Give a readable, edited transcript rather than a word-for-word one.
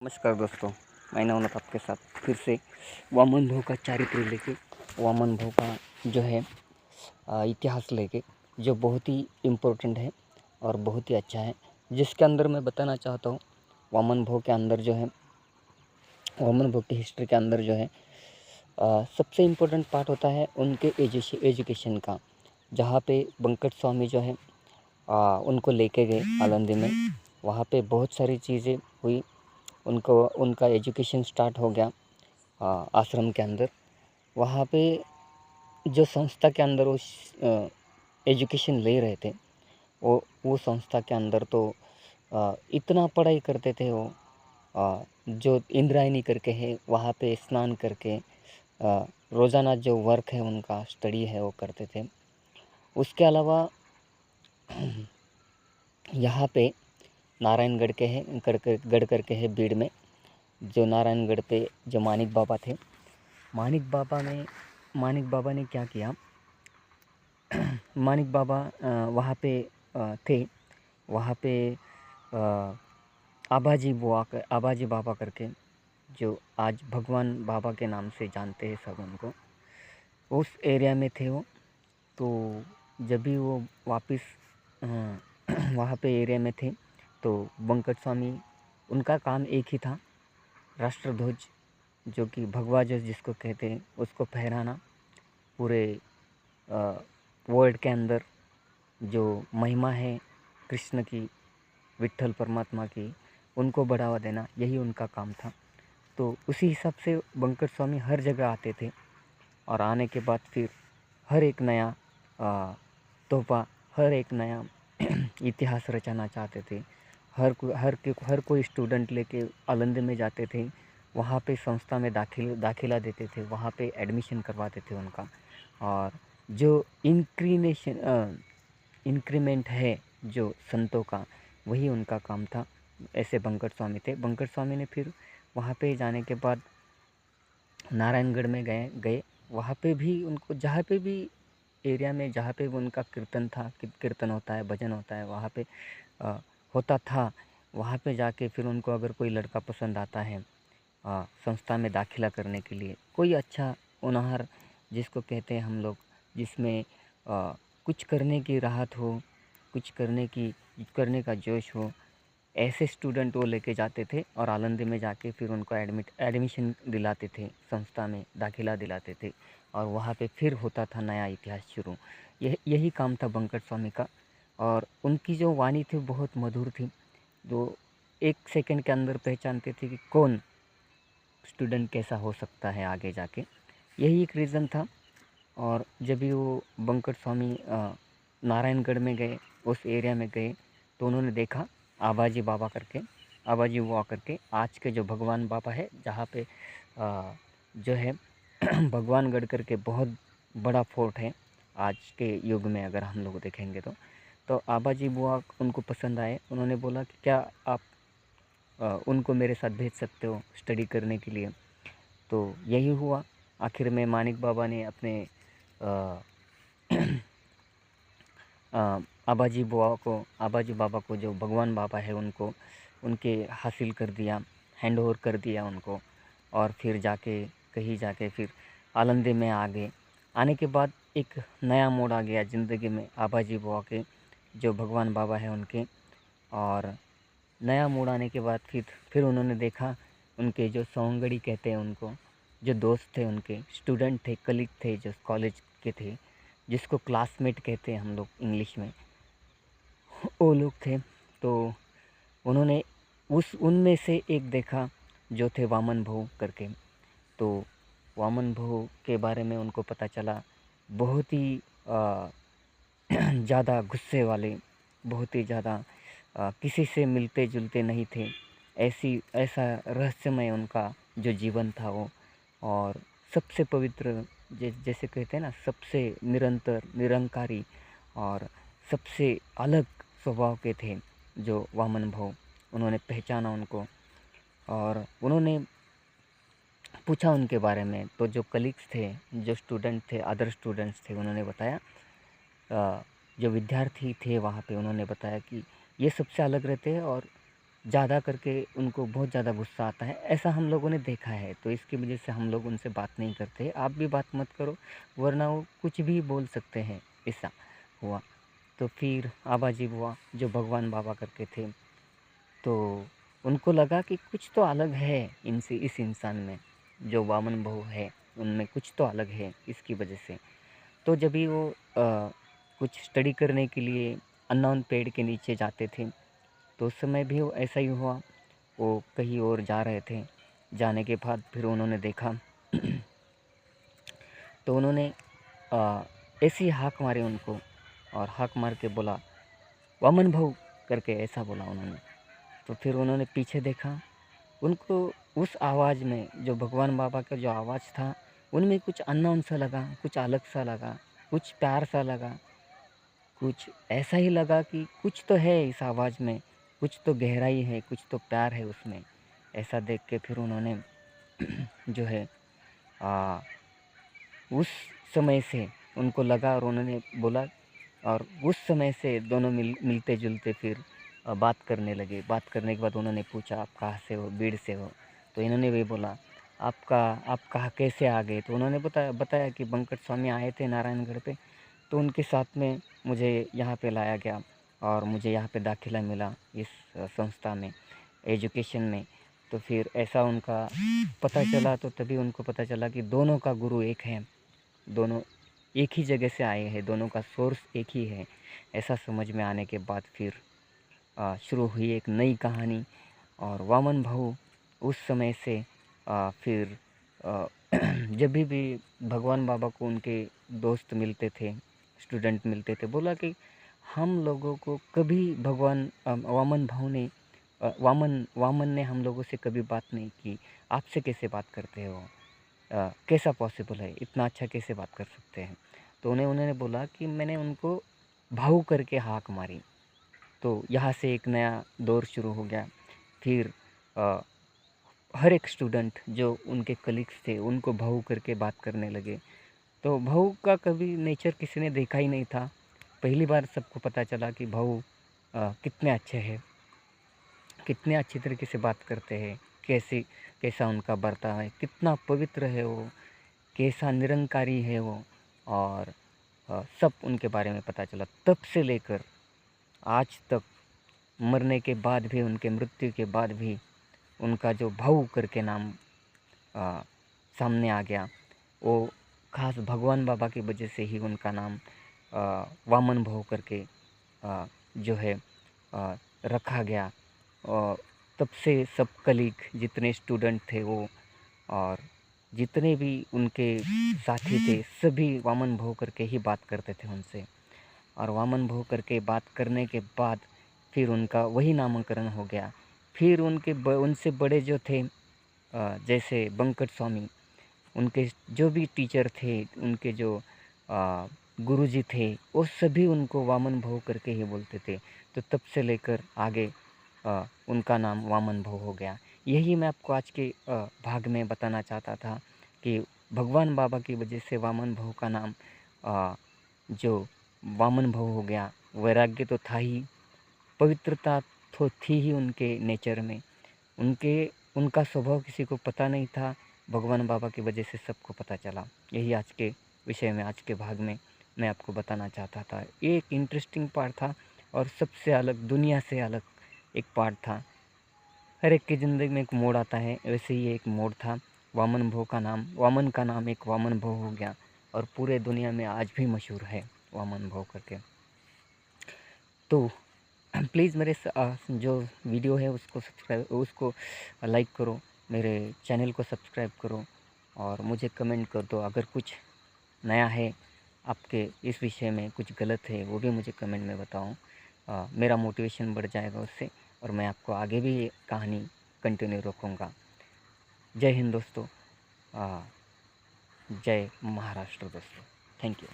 नमस्कार दोस्तों, मैं नवनाथ आपके साथ फिर से वामन भोग का चारित्र लेके वामन भोग का जो है इतिहास लेके जो बहुत ही इम्पोर्टेंट है और बहुत ही अच्छा है, जिसके अंदर मैं बताना चाहता हूँ। वामन भोग के अंदर जो है वामन भोग की हिस्ट्री के अंदर जो है सबसे इम्पोर्टेंट पार्ट होता है उनके एजुकेशन का, जहाँ पे बंकट स्वामी जो है उनको लेके गए आलंदी में। वहाँ पे बहुत सारी चीज़ें हुई, उनको उनका एजुकेशन स्टार्ट हो गया आश्रम के अंदर। वहाँ पे जो संस्था के अंदर वो एजुकेशन ले रहे थे, वो संस्था के अंदर तो इतना पढ़ाई करते थे वो। जो इंद्रायणी करके है, वहाँ पे स्नान करके रोज़ाना जो वर्क है उनका स्टडी है वो करते थे। उसके अलावा यहाँ पे नारायणगढ़ के है गढ़ करके है बीड़ में, जो नारायणगढ़ पे जो मानिक बाबा थे। मानिक बाबा ने क्या किया, मानिक बाबा वहाँ पे थे। वहाँ पे आबाजी बाबा करके, जो आज भगवान बाबा के नाम से जानते हैं सब उनको, उस एरिया में थे वो। तो जब भी वो वापस वहाँ पे एरिया में थे, तो बंकट स्वामी उनका काम एक ही था, राष्ट्रध्वज जो कि भगवा ध्वज जिसको कहते हैं उसको फहराना। पूरे वर्ल्ड के अंदर जो महिमा है कृष्ण की, विट्ठल परमात्मा की, उनको बढ़ावा देना, यही उनका काम था। तो उसी हिसाब से बंकट स्वामी हर जगह आते थे, और आने के बाद फिर हर एक नया तोहफा, हर एक नया इतिहास रचाना चाहते थे। हर कोई स्टूडेंट लेके आलंदी में जाते थे, वहाँ पे संस्था में दाखिला देते थे, वहाँ पे एडमिशन करवाते थे उनका। और जो इंक्रीमेंट है जो संतों का, वही उनका काम था। ऐसे बंकट स्वामी थे। बंकट स्वामी ने फिर वहाँ पे जाने के बाद नारायणगढ़ में गए। वहाँ पे भी उनको, जहाँ पे भी एरिया में जहाँ पे उनका कीर्तन होता है, भजन होता है, वहाँ पे होता था। वहाँ पे जाके फिर उनको अगर कोई लड़का पसंद आता है संस्था में दाखिला करने के लिए, कोई अच्छा होनहार जिसको कहते हैं हम लोग, जिसमें कुछ करने की राहत हो, कुछ करने का जोश हो, ऐसे स्टूडेंट वो लेके जाते थे और आलंदी में जाके फिर उनको एडमिशन दिलाते थे, संस्था में दाखिला दिलाते थे, और वहाँ पे फिर होता था नया इतिहास शुरू। यही काम था बंकट स्वामी का। और उनकी जो वाणी थी बहुत मधुर थी, जो एक सेकंड के अंदर पहचानते थे कि कौन स्टूडेंट कैसा हो सकता है आगे जाके। यही एक रीज़न था। और जब भी वो बंकट स्वामी नारायणगढ़ में गए, उस एरिया में गए, तो उन्होंने देखा आबाजी बाबा करके आज के जो भगवान बाबा है, जहाँ पे जो है भगवानगढ़ करके बहुत बड़ा फोर्ट है आज के युग में, अगर हम लोग देखेंगे तो आबाजी बुआ उनको पसंद आए। उन्होंने बोला कि क्या आप उनको मेरे साथ भेज सकते हो स्टडी करने के लिए। तो यही हुआ। आखिर में मानिक बाबा ने अपने आबाजी बाबा को जो भगवान बाबा है उनको उनके हासिल कर दिया, हैंड ओवर कर दिया उनको। और फिर कहीं जाके फिर आलंदी में आ गए। आने के बाद एक नया मोड़ आ गया ज़िंदगी में आबाजी बुआ के, जो भगवान बाबा है उनके। और नया मोड़ आने के बाद फिर उन्होंने देखा उनके जो सौंगड़ी कहते हैं उनको, जो दोस्त थे, उनके स्टूडेंट थे, कलीग थे, जो कॉलेज के थे, जिसको क्लासमेट कहते हैं हम लोग इंग्लिश में, वो लोग थे। तो उन्होंने उनमें से एक देखा जो थे वामन भोग करके। तो वामन भोग के बारे में उनको पता चला, बहुत ही ज़्यादा गुस्से वाले, बहुत ही ज़्यादा किसी से मिलते जुलते नहीं थे, ऐसा रहस्यमय उनका जो जीवन था वो। और सबसे पवित्र, जैसे कहते हैं ना, सबसे निरंकारी और सबसे अलग स्वभाव के थे जो वामन भोग। उन्होंने पहचाना उनको, और उन्होंने पूछा उनके बारे में। तो जो कलीग्स थे, जो स्टूडेंट थे, अदर स्टूडेंट्स थे, उन्होंने बताया, जो विद्यार्थी थे वहाँ पे, उन्होंने बताया कि ये सबसे अलग रहते हैं, और ज़्यादा करके उनको बहुत ज़्यादा गुस्सा आता है, ऐसा हम लोगों ने देखा है। तो इसकी वजह से हम लोग उनसे बात नहीं करते। आप भी बात मत करो, वरना वो कुछ भी बोल सकते हैं, ऐसा हुआ। तो फिर आबाजी बुआ जो भगवान बाबा करके थे, तो उनको लगा कि कुछ तो अलग है इनसे, इस इंसान में जो वामन बहू है उनमें कुछ तो अलग है इसकी वजह से। तो जब भी वो कुछ स्टडी करने के लिए अननोन पेड़ के नीचे जाते थे, तो उस समय भी वो ऐसा ही हुआ। वो कहीं और जा रहे थे, जाने के बाद फिर उन्होंने देखा तो उन्होंने ऐसी हाक मारी उनको, और हाक मार के बोला वामन भाऊ करके, ऐसा बोला उन्होंने। तो फिर उन्होंने पीछे देखा, उनको उस आवाज़ में, जो भगवान बाबा का जो आवाज़ था, उनमें कुछ अननोन सा लगा, कुछ अलग सा लगा, कुछ प्यार सा लगा, कुछ ऐसा ही लगा कि कुछ तो है इस आवाज़ में, कुछ तो गहराई है, कुछ तो प्यार है उसमें। ऐसा देख के फिर उन्होंने जो है आ, उस समय से उनको लगा, और उन्होंने बोला, और उस समय से दोनों मिलते जुलते फिर बात करने लगे। बात करने के बाद उन्होंने पूछा आप कहाँ से हो, बीड़ से हो। तो इन्होंने भी बोला आप कहाँ कैसे आ गए। तो उन्होंने बताया कि बंकट स्वामी आए थे नारायणगढ़ पे, तो उनके साथ में मुझे यहाँ पे लाया गया, और मुझे यहाँ पे दाखिला मिला इस संस्था में, एजुकेशन में। तो फिर ऐसा उनका पता चला, तो तभी उनको पता चला कि दोनों का गुरु एक है, दोनों एक ही जगह से आए हैं, दोनों का सोर्स एक ही है। ऐसा समझ में आने के बाद फिर शुरू हुई एक नई कहानी। और वामन भाऊ उस समय से फिर जब भी भगवान बाबा को उनके दोस्त मिलते थे, स्टूडेंट मिलते थे, बोला कि हम लोगों को कभी भगवान वामन भाऊ ने वामन ने हम लोगों से कभी बात नहीं की, आपसे कैसे बात करते हो, कैसा पॉसिबल है, इतना अच्छा कैसे बात कर सकते हैं। तो उन्होंने बोला कि मैंने उनको भाऊ करके हाक मारी। तो यहाँ से एक नया दौर शुरू हो गया। फिर हर एक स्टूडेंट जो उनके कलीग्स थे उनको भाऊ करके बात करने लगे। तो भाऊ का कभी नेचर किसी ने देखा ही नहीं था। पहली बार सबको पता चला कि भाऊ कितने अच्छे हैं, कितने अच्छी तरीके से बात करते हैं, कैसा उनका बर्ताव है, कितना पवित्र है वो, कैसा निरंकारी है वो। और सब उनके बारे में पता चला। तब से लेकर आज तक, मरने के बाद भी, उनके मृत्यु के बाद भी उनका जो भाऊ करके नाम सामने आ गया, वो खास भगवान बाबा की वजह से ही उनका नाम वामन भाऊ करके जो है रखा गया। और तब से सब कलीग जितने स्टूडेंट थे वो, और जितने भी उनके साथी थे, सभी वामन भाऊ करके ही बात करते थे उनसे। और वामन भाऊ करके बात करने के बाद फिर उनका वही नामकरण हो गया। फिर उनसे बड़े जो थे, जैसे बंकट स्वामी, उनके जो भी टीचर थे, उनके जो गुरुजी थे, वो सभी उनको वामन भाऊ करके ही बोलते थे। तो तब से लेकर आगे उनका नाम वामन भाऊ हो गया। यही मैं आपको आज के भाग में बताना चाहता था कि भगवान बाबा की वजह से वामन भाऊ का नाम जो वामन भाऊ हो गया। वैराग्य तो था ही, पवित्रता तो थी ही उनके नेचर में। उनका स्वभाव किसी को पता नहीं था, भगवान बाबा की वजह से सबको पता चला। यही आज के विषय में, आज के भाग में मैं आपको बताना चाहता था। ये एक इंटरेस्टिंग पार्ट था, और सबसे अलग, दुनिया से अलग एक पार्ट था। हर एक की ज़िंदगी में एक मोड़ आता है, वैसे ही एक मोड़ था। वामन का नाम एक वामन भाऊ हो गया, और पूरे दुनिया में आज भी मशहूर है वामन भाऊ करके। तो प्लीज़ मेरे जो वीडियो है उसको लाइक करो, मेरे चैनल को सब्सक्राइब करो, और मुझे कमेंट कर दो। अगर कुछ नया है आपके इस विषय में, कुछ गलत है, वो भी मुझे कमेंट में बताओ। मेरा मोटिवेशन बढ़ जाएगा उससे, और मैं आपको आगे भी ये कहानी कंटिन्यू रखूँगा। जय हिंद दोस्तों, जय महाराष्ट्र दोस्तों। Thank you.